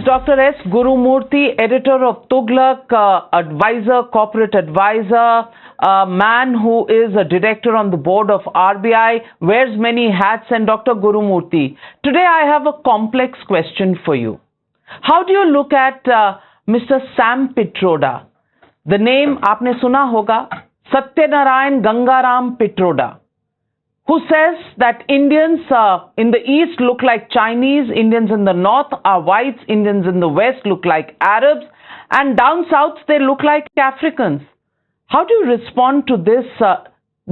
Dr. S. Gurumurthy, editor of Tughlaq, advisor, corporate advisor, a man who is a director on the board of RBI, wears many hats. And Dr. Gurumurthy, today I have a complex question for you. How do you look at Mr. Sam Pitroda? The name aapne suna hoga, Satyanarayan Gangaram Pitroda, who says that Indians in the east look like Chinese, Indians in the north are whites, Indians in the west look like Arabs, and down south they look like Africans. How do you respond to this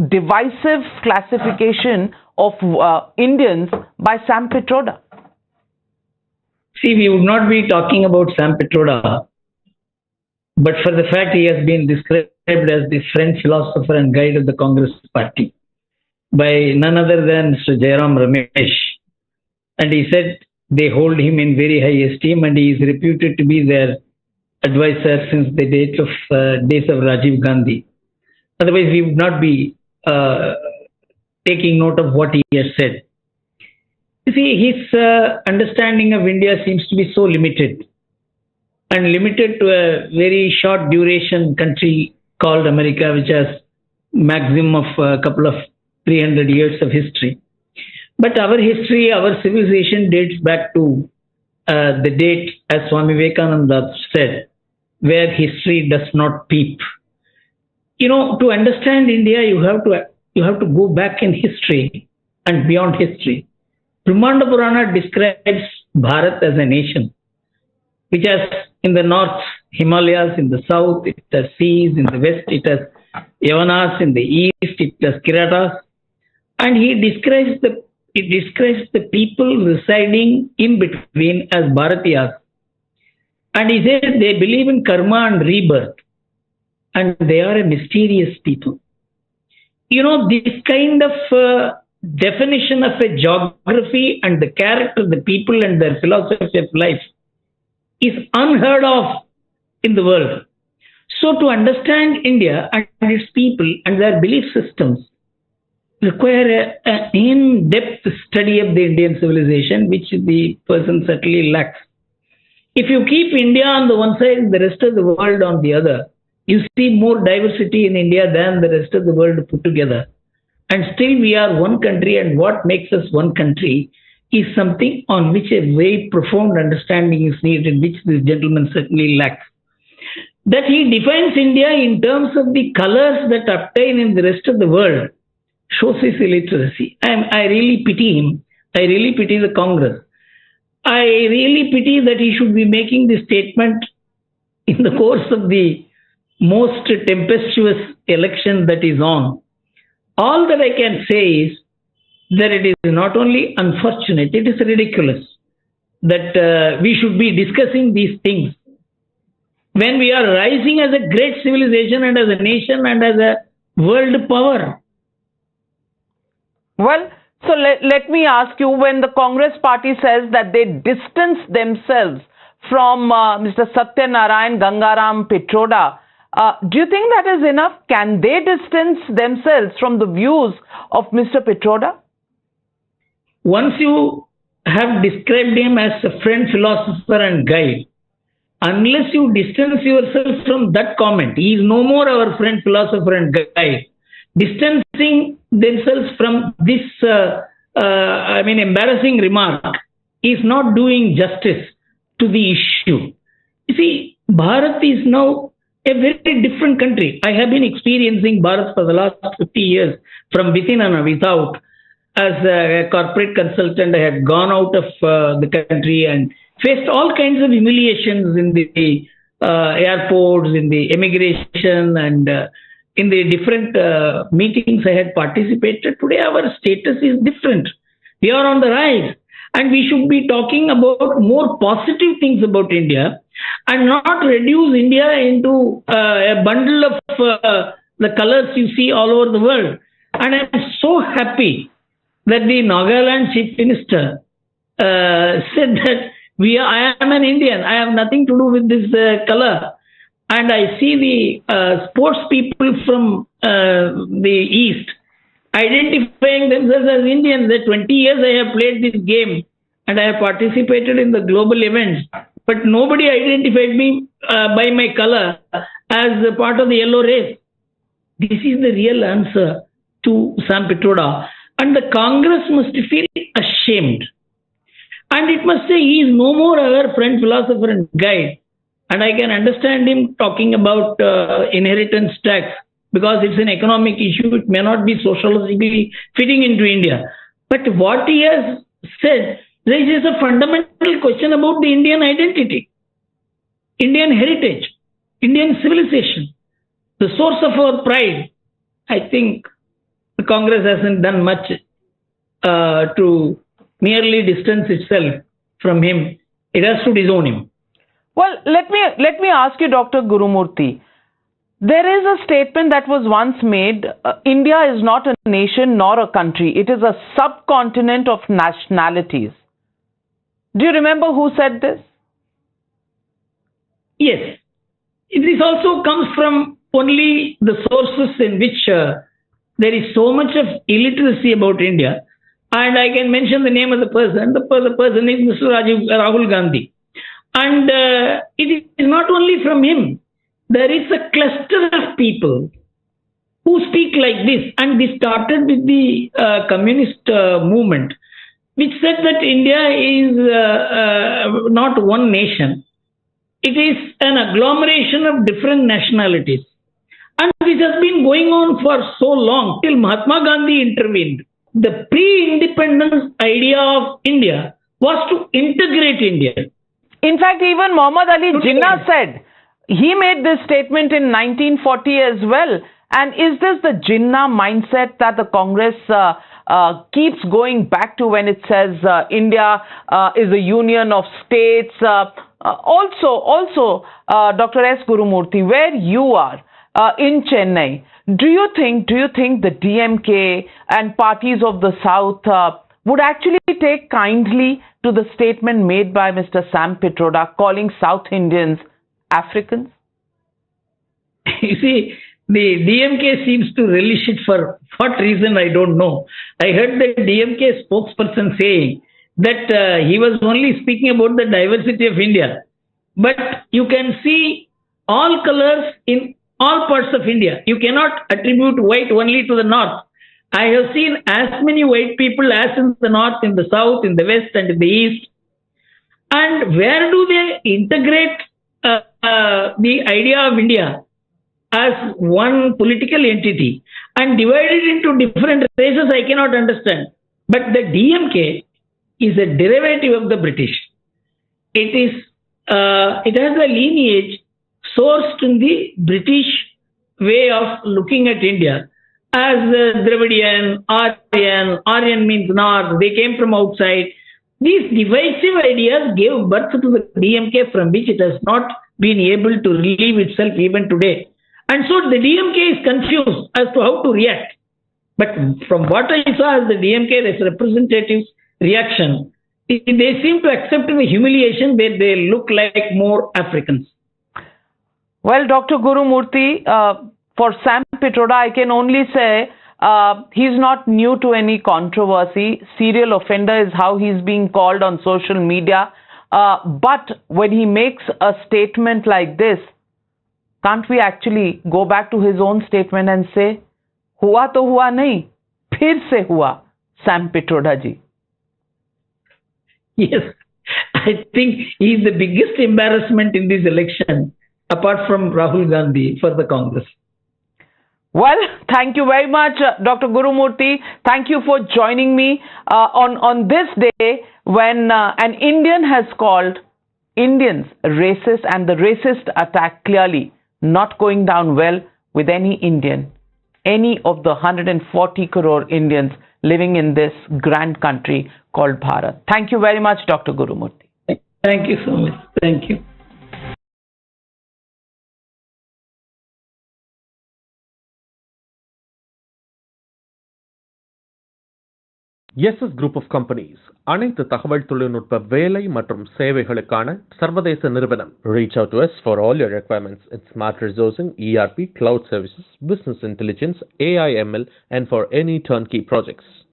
divisive classification of Indians by Sam Pitroda? See, we would not be talking about Sam Pitroda, but for the fact he has been described as the French philosopher and guide of the Congress party by none other than Mr. Jairam Ramesh. And he said they hold him in very high esteem and he is reputed to be their advisor since the days of Rajiv Gandhi. Otherwise, we would not be taking note of what he has said. You see, his understanding of India seems to be so limited and limited to a very short duration country called America, which has maximum of a couple of 300 years of history. But our history, our civilization dates back to the date, as Swami Vivekananda said, where history does not peep. You know, to understand India, you have to go back in history and beyond history. Brahmanda Purana describes Bharat as a nation, which has in the north Himalayas, in the south it has seas, in the west it has Yavanas, in the east it has Kiratas, and he describes the people residing in between as Bharatiyas. And he says they believe in karma and rebirth, and they are a mysterious people. You know, this kind of definition of a geography and the character of the people and their philosophy of life is unheard of in the world. So to understand India and its people and their belief systems require an in-depth study of the Indian civilization, which the person certainly lacks. If you keep India on the one side and the rest of the world on the other, you see more diversity in India than the rest of the world put together. And still we are one country, and what makes us one country is something on which a very profound understanding is needed, which this gentleman certainly lacks. That he defines India in terms of the colors that obtain in the rest of the world shows his illiteracy. I really pity him. I really pity the Congress. I really pity that he should be making this statement in the course of the most tempestuous election that is on. All that I can say is that it is not only unfortunate, it is ridiculous that we should be discussing these things when we are rising as a great civilization and as a nation and as a world power. Well, so let me ask you, when the Congress party says that they distance themselves from Mr. Satyanarayan Gangaram Pitroda, do you think that is enough? Can they distance themselves from the views of Mr. Pitroda? Once you have described him as a friend, philosopher and guide, unless you distance yourself from that comment, he is no more our friend, philosopher and guide. Distancing themselves from this embarrassing remark is not doing justice to the issue. You see, Bharat is now a very different country. I have been experiencing Bharat for the last 50 years from within and without. As a corporate consultant, I had gone out of the country and faced all kinds of humiliations in the airports, in the immigration, and in the different meetings I had participated. Today our status is different. We are on the rise, and we should be talking about more positive things about India and not reduce India into a bundle of the colors you see all over the world. And I am so happy that the Nagaland Chief Minister said that I am an Indian. I have nothing to do with this color. And I see the sports people from the East identifying themselves as Indians. That 20 years I have played this game and I have participated in the global events. but nobody identified me by my color as a part of the yellow race. This is the real answer to Sam Pitroda. And the Congress must feel ashamed. And it must say he is no more our friend, philosopher, and guide. And I can understand him talking about inheritance tax because it's an economic issue. It may not be sociologically fitting into India. But what he has said raises a fundamental question about the Indian identity, Indian heritage, Indian civilization, the source of our pride. I think the Congress hasn't done much to merely distance itself from him. It has to disown him. Well, let me ask you, Dr. Gurumurthy. There is a statement that was once made, India is not a nation nor a country. It is a subcontinent of nationalities. Do you remember who said this? Yes. This also comes from only the sources in which there is so much of illiteracy about India. And I can mention the name of the person. The person is Mr. Rahul Gandhi. And it is not only from him. There is a cluster of people who speak like this. And this started with the communist movement, which said that India is not one nation. It is an agglomeration of different nationalities. And this has been going on for so long till Mahatma Gandhi intervened. The pre-independence idea of India was to integrate India. In fact, even Muhammad Ali Jinnah said, he made this statement in 1940 as well. And is this the Jinnah mindset that the Congress keeps going back to when it says India is a union of states? Also, Dr. S. Gurumurthy, where you are in Chennai, do you think the DMK and parties of the South would actually take kindly to the statement made by Mr. Sam Pitroda calling South Indians Africans? You see, the DMK seems to relish it for what reason, I don't know. I heard the DMK spokesperson saying that he was only speaking about the diversity of India. But you can see all colors in all parts of India. You cannot attribute white only to the north. I have seen as many white people as in the north, in the south, in the west, and in the east. And where do they integrate the idea of India as one political entity and divide it into different races? I cannot understand. But the DMK is a derivative of the British. It has a lineage sourced in the British way of looking at India as Dravidian, Aryan means north, they came from outside. These divisive ideas gave birth to the DMK, from which it has not been able to relieve itself even today. And so the DMK is confused as to how to react. But from what I saw as the DMK representatives' reaction, they seem to accept the humiliation where they look like more Africans. Well, Dr. Gurumurthy, for Sam Pitroda, I can only say he's not new to any controversy. Serial offender is how he's being called on social media. But when he makes a statement like this, can't we actually go back to his own statement and say, "Hua to hua nahi, phir se hua," Sam Pitroda ji? Yes, I think he is the biggest embarrassment in this election, apart from Rahul Gandhi, for the Congress. Well, thank you very much, Dr. Gurumurthy. Thank you for joining me on this day when an Indian has called Indians racist, and the racist attack clearly not going down well with any Indian, any of the 140 crore Indians living in this grand country called Bharat. Thank you very much, Dr. Gurumurthy. Thank you so much. Thank you. SS Group of Companies அனைத்து தகவல் தொழில்நுட்ப வேலை மற்றும் சேவைகளுக்கான சர்வதேச நிறுவனம். Reach out to us for all your requirements in smart resourcing, ERP, cloud services, business intelligence, AI/ML, and for any turnkey projects.